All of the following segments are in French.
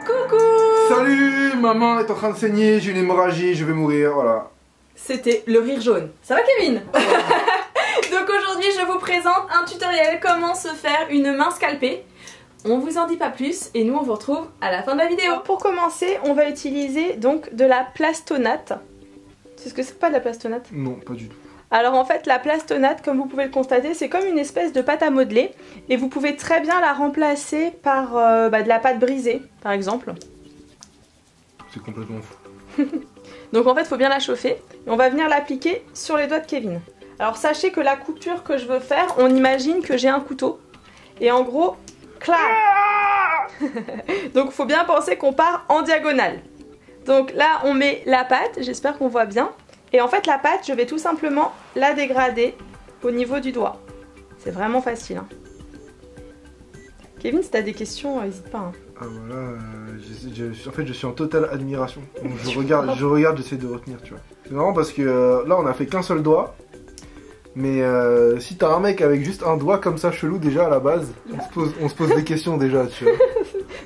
Coucou! Salut, maman est en train de saigner, j'ai une hémorragie, je vais mourir, voilà. C'était le rire jaune. Ça va Kevin? Donc aujourd'hui je vous présente un tutoriel comment se faire une main scalpée. On vous en dit pas plus et nous on vous retrouve à la fin de la vidéo. Pour commencer, on va utiliser donc de la plastonate. C'est ce que c'est pas de la plastonate? Non, pas du tout. Alors en fait la plastonate, comme vous pouvez le constater, c'est comme une espèce de pâte à modeler et vous pouvez très bien la remplacer par de la pâte brisée par exemple. C'est complètement fou. Donc en fait il faut bien la chauffer et on va venir l'appliquer sur les doigts de Kevin. Alors sachez que la couture que je veux faire, on imagine que j'ai un couteau et en gros, clac. Donc il faut bien penser qu'on part en diagonale. Donc là on met la pâte, j'espère qu'on voit bien. Et en fait la pâte, je vais tout simplement la dégrader au niveau du doigt. C'est vraiment facile. Hein. Kevin, si t'as des questions, n'hésite pas. Hein. Ah voilà, en fait je suis en totale admiration. Donc je regarde, j'essaie de retenir, tu vois. C'est marrant parce que là on a fait qu'un seul doigt. Mais si t'as un mec avec juste un doigt comme ça chelou déjà à la base, on se pose des questions déjà, tu vois.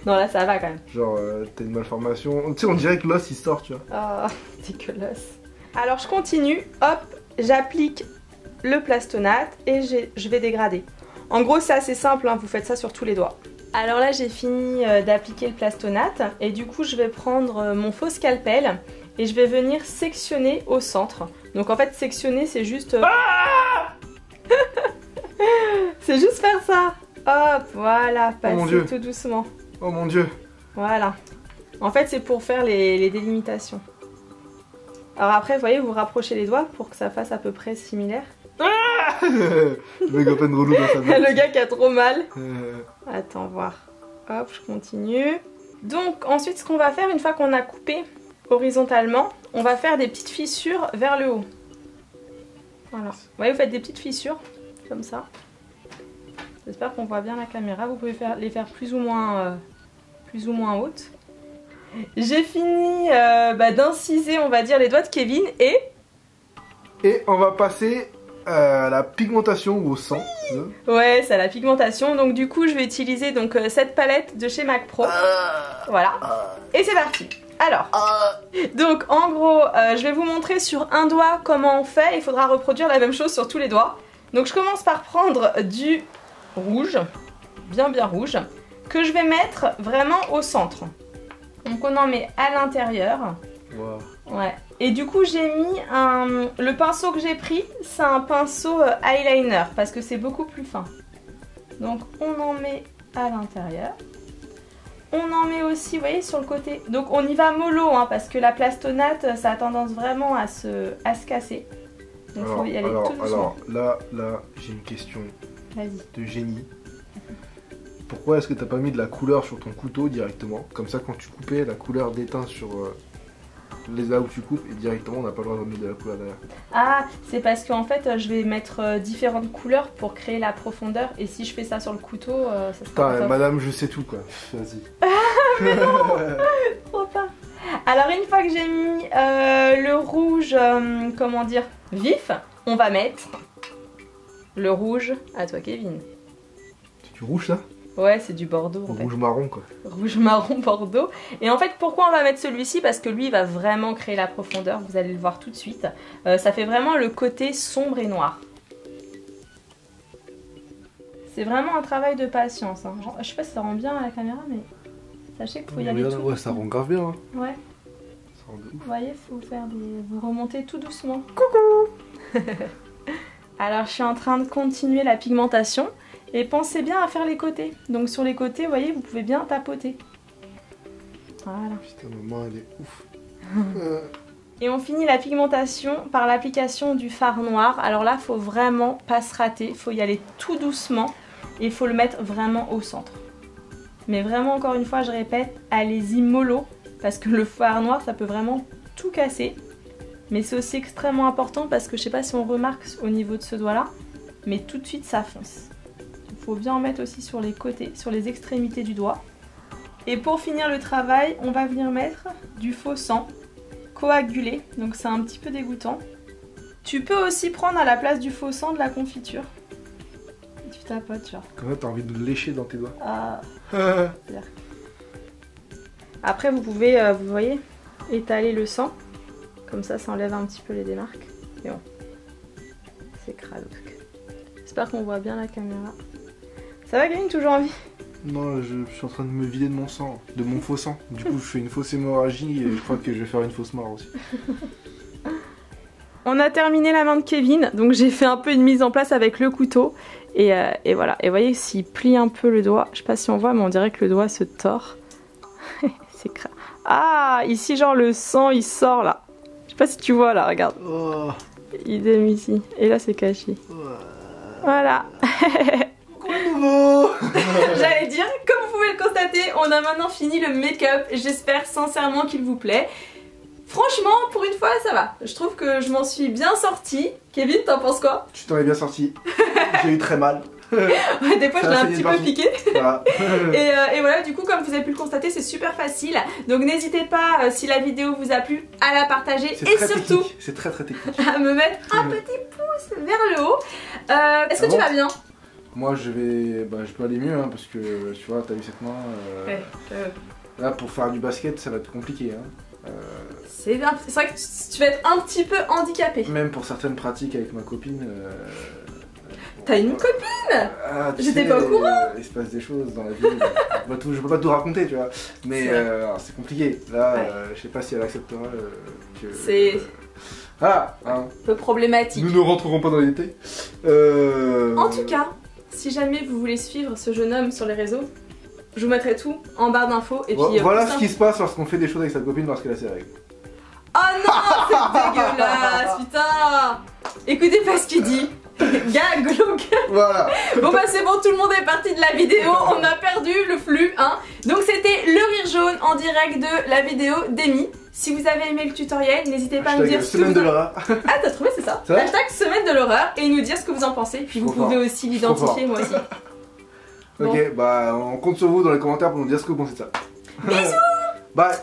Non là ça va quand même. Genre t'as une malformation, tu sais on dirait que l'os il sort, tu vois. Oh, dégueulasse. Alors je continue, hop, j'applique le plastonate et je vais dégrader. En gros c'est assez simple, hein, vous faites ça sur tous les doigts. Alors là j'ai fini d'appliquer le plastonate et du coup je vais prendre mon faux scalpel et je vais venir sectionner au centre. Donc en fait sectionner c'est juste... c'est juste faire ça. Hop, voilà, passer tout doucement. Oh mon dieu. Voilà. En fait c'est pour faire les délimitations. Alors après, vous voyez, vous rapprochez les doigts pour que ça fasse à peu près similaire. Le mec en peine relou dans sa main. Le gars qui a trop mal. Attends, voir. Hop, je continue. Donc ensuite, ce qu'on va faire, une fois qu'on a coupé horizontalement, on va faire des petites fissures vers le haut. Voilà. Vous voyez, vous faites des petites fissures, comme ça. J'espère qu'on voit bien la caméra. Vous pouvez les faire plus ou moins hautes. J'ai fini d'inciser, on va dire, les doigts de Kevin et on va passer à la pigmentation ou au sang. Ouais, c'est à la pigmentation. Donc du coup, je vais utiliser donc cette palette de chez Mac Pro. Voilà. Et c'est parti. Alors, donc en gros, je vais vous montrer sur un doigt comment on fait. Il faudra reproduire la même chose sur tous les doigts. Donc je commence par prendre du rouge, bien rouge, que je vais mettre vraiment au centre. Donc on en met à l'intérieur. Wow. Ouais. Et du coup j'ai mis le pinceau que j'ai pris, c'est un pinceau eyeliner parce que c'est beaucoup plus fin. Donc on en met à l'intérieur. On en met aussi, vous voyez, sur le côté. Donc on y va mollo hein, parce que la plastonate ça a tendance vraiment à se casser. Donc il faut y aller tout doucement. Alors là j'ai une question de génie. Pourquoi est-ce que t'as pas mis de la couleur sur ton couteau directement? Comme ça quand tu coupais, la couleur déteint sur les là où tu coupes et directement on n'a pas le droit de mettre de la couleur derrière. Ah, c'est parce qu'en fait je vais mettre différentes couleurs pour créer la profondeur et si je fais ça sur le couteau, ça sera pas madame je sais tout quoi, vas-y. Mais non. Trop pas. Alors une fois que j'ai mis le rouge, comment dire, vif, on va mettre le rouge, à toi Kevin. C'est du rouge ça? Ouais, c'est du bordeaux. Rouge marron quoi. Rouge marron bordeaux. Et en fait, pourquoi on va mettre celui-ci? Parce que lui, il va vraiment créer la profondeur. Vous allez le voir tout de suite. Ça fait vraiment le côté sombre et noir. C'est vraiment un travail de patience. Hein. Je sais pas si ça rend bien à la caméra, mais sachez qu'il faut y aller tout. Ouais, ça rend grave bien. Hein. Ouais. Ça rend de ouf. Vous voyez, faut faire vous remontez tout doucement. Coucou. Alors, je suis en train de continuer la pigmentation. Et pensez bien à faire les côtés. Donc sur les côtés, vous voyez, vous pouvez bien tapoter. Voilà. Putain, ma main elle est ouf. Et on finit la pigmentation par l'application du fard noir. Alors là, faut vraiment pas se rater. Il faut y aller tout doucement. Et il faut le mettre vraiment au centre. Mais vraiment, encore une fois, je répète, allez-y mollo. Parce que le fard noir, ça peut vraiment tout casser. Mais c'est aussi extrêmement important parce que je sais pas si on remarque au niveau de ce doigt-là. Mais tout de suite, ça fonce. Il faut bien en mettre aussi sur les côtés, sur les extrémités du doigt. Et pour finir le travail, on va venir mettre du faux sang coagulé. Donc c'est un petit peu dégoûtant. Tu peux aussi prendre à la place du faux sang de la confiture. Tu tapotes genre. Comment t'as envie de le lécher dans tes doigts? Ah. Après vous pouvez, vous voyez, étaler le sang. Comme ça enlève un petit peu les démarques. Et bon, c'est cralousque. J'espère qu'on voit bien la caméra. Ça va Kevin, toujours en vie? Non, je suis en train de me vider de mon sang, de mon faux sang. Du coup, je fais une fausse hémorragie et je crois que je vais faire une fausse mort aussi. On a terminé la main de Kevin, donc j'ai fait un peu une mise en place avec le couteau. Et voilà, et vous voyez, s'il plie un peu le doigt, je sais pas si on voit, mais on dirait que le doigt se tord. C'est crade. Ah, ici, genre le sang, il sort là. Je sais pas si tu vois là, regarde. Oh. Idem ici. Et là, c'est caché. Voilà. Quoi de nouveau? J'allais dire, comme vous pouvez le constater, on a maintenant fini le make-up. J'espère sincèrement qu'il vous plaît. Franchement, pour une fois, ça va. Je trouve que je m'en suis bien sortie. Kevin, t'en penses quoi? Tu t'en es bien sorti. J'ai eu très mal. Ouais, des fois, je l'ai un petit peu piqué. Voilà. Et voilà, du coup, comme vous avez pu le constater, c'est super facile. Donc n'hésitez pas, si la vidéo vous a plu, à la partager. Et surtout, c'est très technique. À me mettre un petit pouce vers le haut. Est-ce que tu vas bien? Moi, je peux aller mieux, hein, parce que tu vois, t'as vu cette main. Là, pour faire du basket, ça va être compliqué. Hein. C'est vrai que tu vas être un petit peu handicapé. Même pour certaines pratiques avec ma copine. T'as une copine? J'étais pas au courant. Il se passe des choses dans la vie. Je peux pas tout raconter, tu vois. Mais c'est compliqué. Là, je sais pas si elle acceptera que. C'est. Voilà. Hein. Un peu problématique. Nous ne rentrerons pas dans les détails. En tout cas, si jamais vous voulez suivre ce jeune homme sur les réseaux, je vous mettrai tout en barre d'infos. Et puis voilà ce qui se passe lorsqu'on fait des choses avec sa copine parce qu'elle a ses règles. Oh non, c'est dégueulasse, putain. Écoutez pas ce qu'il dit. Gag, glauque. Voilà. Bon bah c'est bon, tout le monde est parti de la vidéo, on a perdu le flux, hein. Donc c'était le rire jaune en direct de la vidéo d'Amy. Si vous avez aimé le tutoriel, n'hésitez pas à nous dire ce que semaine de l'horreur. Ah, t'as trouvé, c'est ça? Hashtag semaine de l'horreur et nous dire ce que vous en pensez. Puis vous pouvez aussi l'identifier, moi aussi. Ok, bah on compte sur vous dans les commentaires pour nous dire ce que vous pensez de ça. Bisous. Bye.